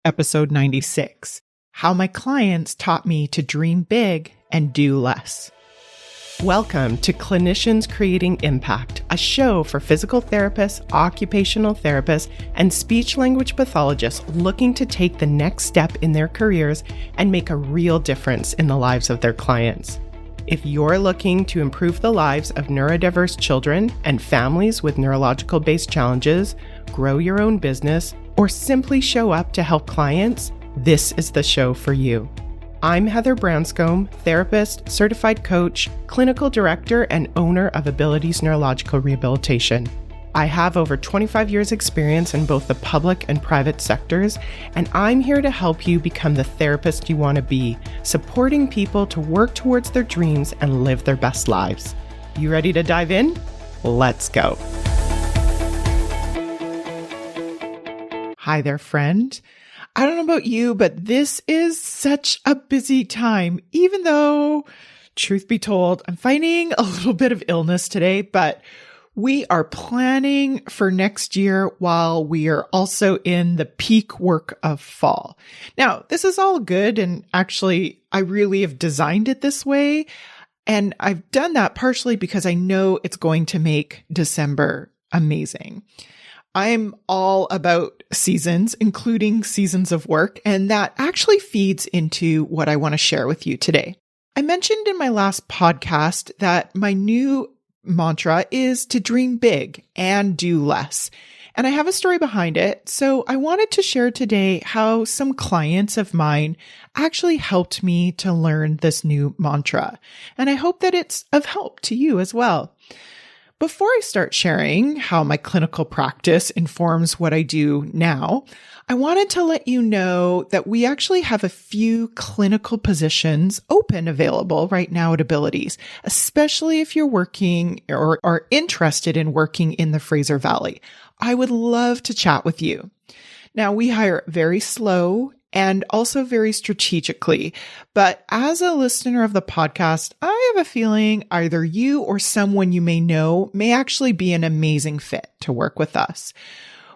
episode 96, How My Clients Taught Me to Dream Big and Do Less. Welcome to Clinicians Creating Impact, a show for physical therapists, occupational therapists, and speech-language pathologists looking to take the next step in their careers and make a real difference in the lives of their clients. If you're looking to improve the lives of neurodiverse children and families with neurological-based challenges, grow your own business, or simply show up to help clients, this is the show for you. I'm Heather Branscombe, therapist, certified coach, clinical director, and owner of Abilities Neurological Rehabilitation. I have over 25 years experience in both the public and private sectors, and I'm here to help you become the therapist you want to be, supporting people to work towards their dreams and live their best lives. You ready to dive in? Let's go. Hi there, friend. I don't know about you, but this is such a busy time, even though, truth be told, I'm fighting a little bit of illness today, but we are planning for next year while we are also in the peak work of fall. Now, this is all good, and actually, I really have designed it this way, and I've done that partially because I know it's going to make December amazing. I'm all about seasons, including seasons of work, and that actually feeds into what I want to share with you today. I mentioned in my last podcast that my new mantra is to dream big and do less. And I have a story behind it. So I wanted to share today how some clients of mine actually helped me to learn this new mantra. And I hope that it's of help to you as well. Before I start sharing how my clinical practice informs what I do now, I wanted to let you know that we actually have a few clinical positions available right now at Abilities, especially if you're working or are interested in working in the Fraser Valley. I would love to chat with you. Now, we hire very slow and also very strategically. But as a listener of the podcast, I have a feeling either you or someone you may know may actually be an amazing fit to work with us.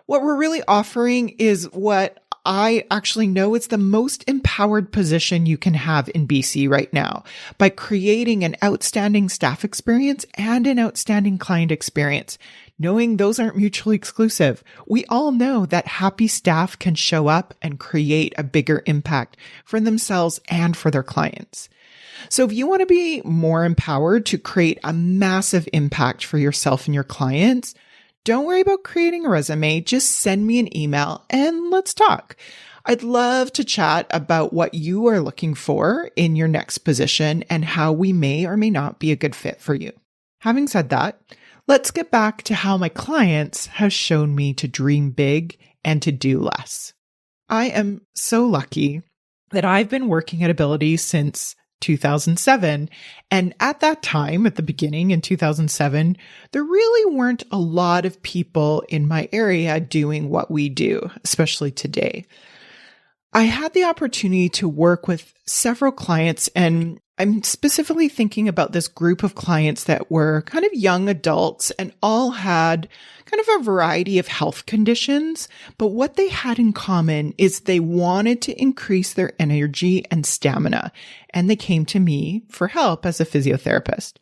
What we're really offering is what I actually know is the most empowered position you can have in BC right now by creating an outstanding staff experience and an outstanding client experience. Knowing those aren't mutually exclusive. We all know that happy staff can show up and create a bigger impact for themselves and for their clients. So if you want to be more empowered to create a massive impact for yourself and your clients, don't worry about creating a resume. Just send me an email and let's talk. I'd love to chat about what you are looking for in your next position and how we may or may not be a good fit for you. Having said that, let's get back to how my clients have shown me to dream big and to do less. I am so lucky that I've been working at Abilities since 2007. And at that time, at the beginning in 2007, there really weren't a lot of people in my area doing what we do, especially today. I had the opportunity to work with several clients, and I'm specifically thinking about this group of clients that were kind of young adults and all had kind of a variety of health conditions. But what they had in common is they wanted to increase their energy and stamina. And they came to me for help as a physiotherapist.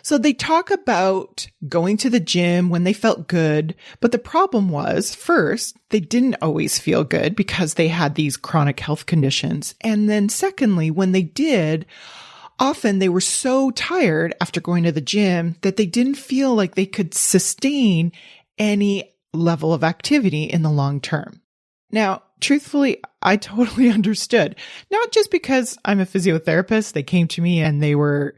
So they talk about going to the gym when they felt good, but the problem was, first, they didn't always feel good because they had these chronic health conditions. And then secondly, when they did, often they were so tired after going to the gym that they didn't feel like they could sustain any level of activity in the long term. Now, truthfully, I totally understood, not just because I'm a physiotherapist. They came to me and they were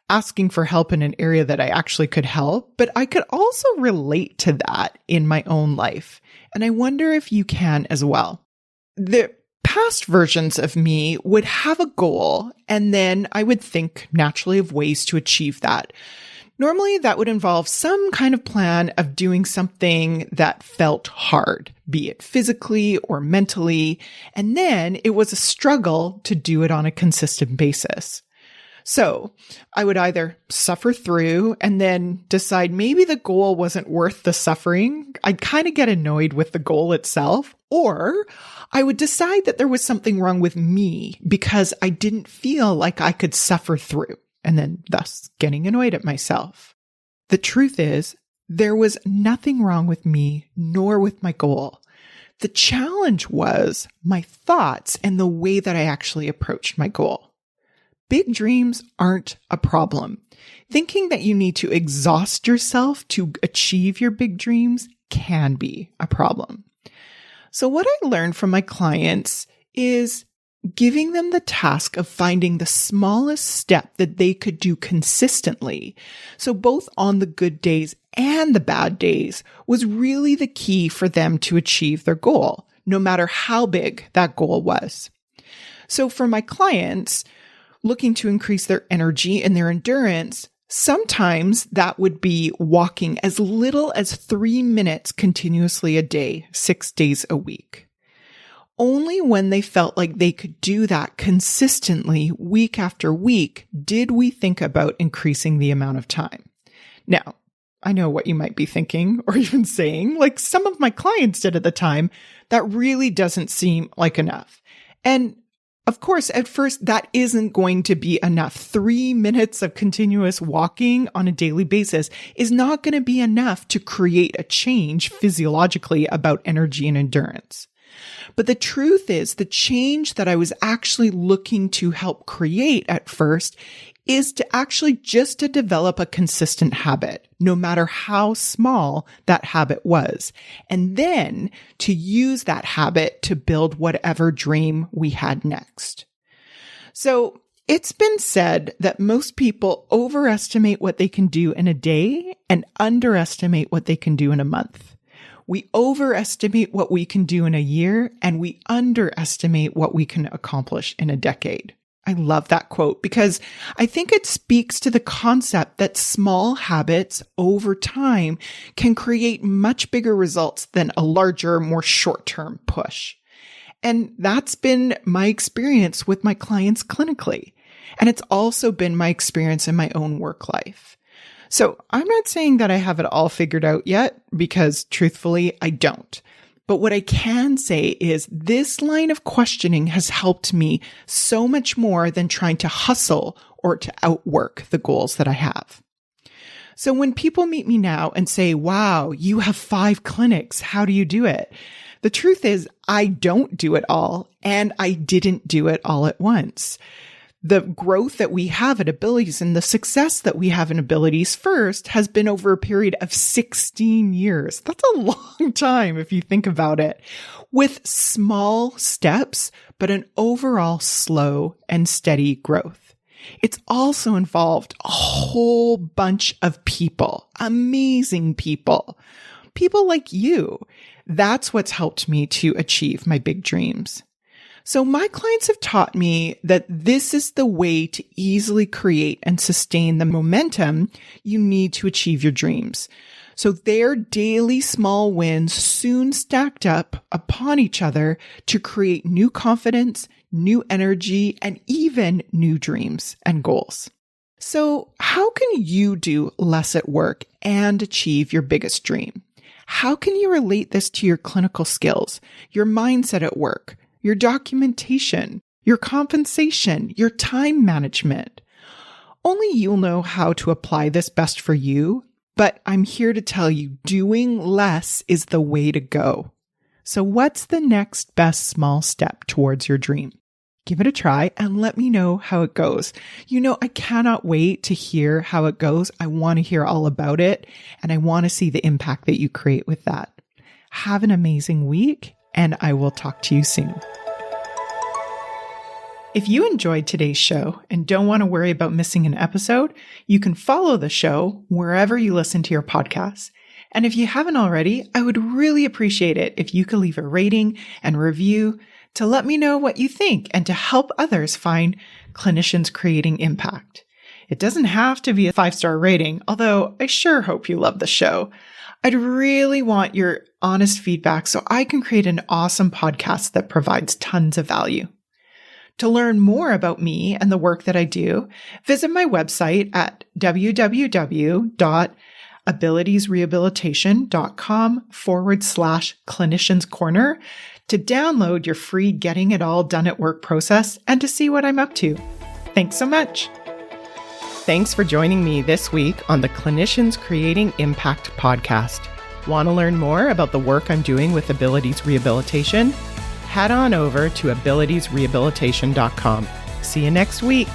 asking for help in an area that I actually could help, but I could also relate to that in my own life. And I wonder if you can as well. The past versions of me would have a goal, and then I would think naturally of ways to achieve that. Normally, that would involve some kind of plan of doing something that felt hard, be it physically or mentally, and then it was a struggle to do it on a consistent basis. So I would either suffer through and then decide maybe the goal wasn't worth the suffering. I'd kind of get annoyed with the goal itself, or I would decide that there was something wrong with me because I didn't feel like I could suffer through, and then thus getting annoyed at myself. The truth is, there was nothing wrong with me nor with my goal. The challenge was my thoughts and the way that I actually approached my goal. Big dreams aren't a problem. Thinking that you need to exhaust yourself to achieve your big dreams can be a problem. So what I learned from my clients is giving them the task of finding the smallest step that they could do consistently. So both on the good days and the bad days was really the key for them to achieve their goal, no matter how big that goal was. So for my clients looking to increase their energy and their endurance, sometimes that would be walking as little as 3 minutes continuously a day, 6 days a week. Only when they felt like they could do that consistently week after week did we think about increasing the amount of time. Now, I know what you might be thinking or even saying, like some of my clients did at the time, that really doesn't seem like enough. And of course, at first, that isn't going to be enough. 3 minutes of continuous walking on a daily basis is not going to be enough to create a change physiologically about energy and endurance. But the truth is, the change that I was actually looking to help create at first is to actually just to develop a consistent habit, no matter how small that habit was, and then to use that habit to build whatever dream we had next. So it's been said that most people overestimate what they can do in a day and underestimate what they can do in a month. We overestimate what we can do in a year, and we underestimate what we can accomplish in a decade. I love that quote because I think it speaks to the concept that small habits over time can create much bigger results than a larger, more short-term push. And that's been my experience with my clients clinically. And it's also been my experience in my own work life. So I'm not saying that I have it all figured out yet, because truthfully, I don't. But what I can say is this line of questioning has helped me so much more than trying to hustle or to outwork the goals that I have. So when people meet me now and say, wow, you have 5 clinics, how do you do it? The truth is I don't do it all, and I didn't do it all at once. The growth that we have at Abilities and the success that we have in Abilities first has been over a period of 16 years. That's a long time if you think about it, with small steps, but an overall slow and steady growth. It's also involved a whole bunch of people, amazing people like you. That's what's helped me to achieve my big dreams. So my clients have taught me that this is the way to easily create and sustain the momentum you need to achieve your dreams. So their daily small wins soon stacked up upon each other to create new confidence, new energy, and even new dreams and goals. So how can you do less at work and achieve your biggest dream? How can you relate this to your clinical skills, your mindset at work, your documentation, your compensation, your time management? Only you'll know how to apply this best for you, but I'm here to tell you doing less is the way to go. So what's the next best small step towards your dream? Give it a try and let me know how it goes. You know, I cannot wait to hear how it goes. I want to hear all about it, and I want to see the impact that you create with that. Have an amazing week, and I will talk to you soon. If you enjoyed today's show and don't want to worry about missing an episode, you can follow the show wherever you listen to your podcasts. And if you haven't already, I would really appreciate it if you could leave a rating and review to let me know what you think and to help others find clinicians creating impact. It doesn't have to be a 5-star rating, although I sure hope you love the show. I'd really want your honest feedback so I can create an awesome podcast that provides tons of value. To learn more about me and the work that I do, visit my website at www.abilitiesrehabilitation.com/clinicians corner to download your free Getting It All Done at Work process and to see what I'm up to. Thanks so much. Thanks for joining me this week on the Clinicians Creating Impact podcast. Want to learn more about the work I'm doing with Abilities Rehabilitation? Head on over to abilitiesrehabilitation.com. See you next week.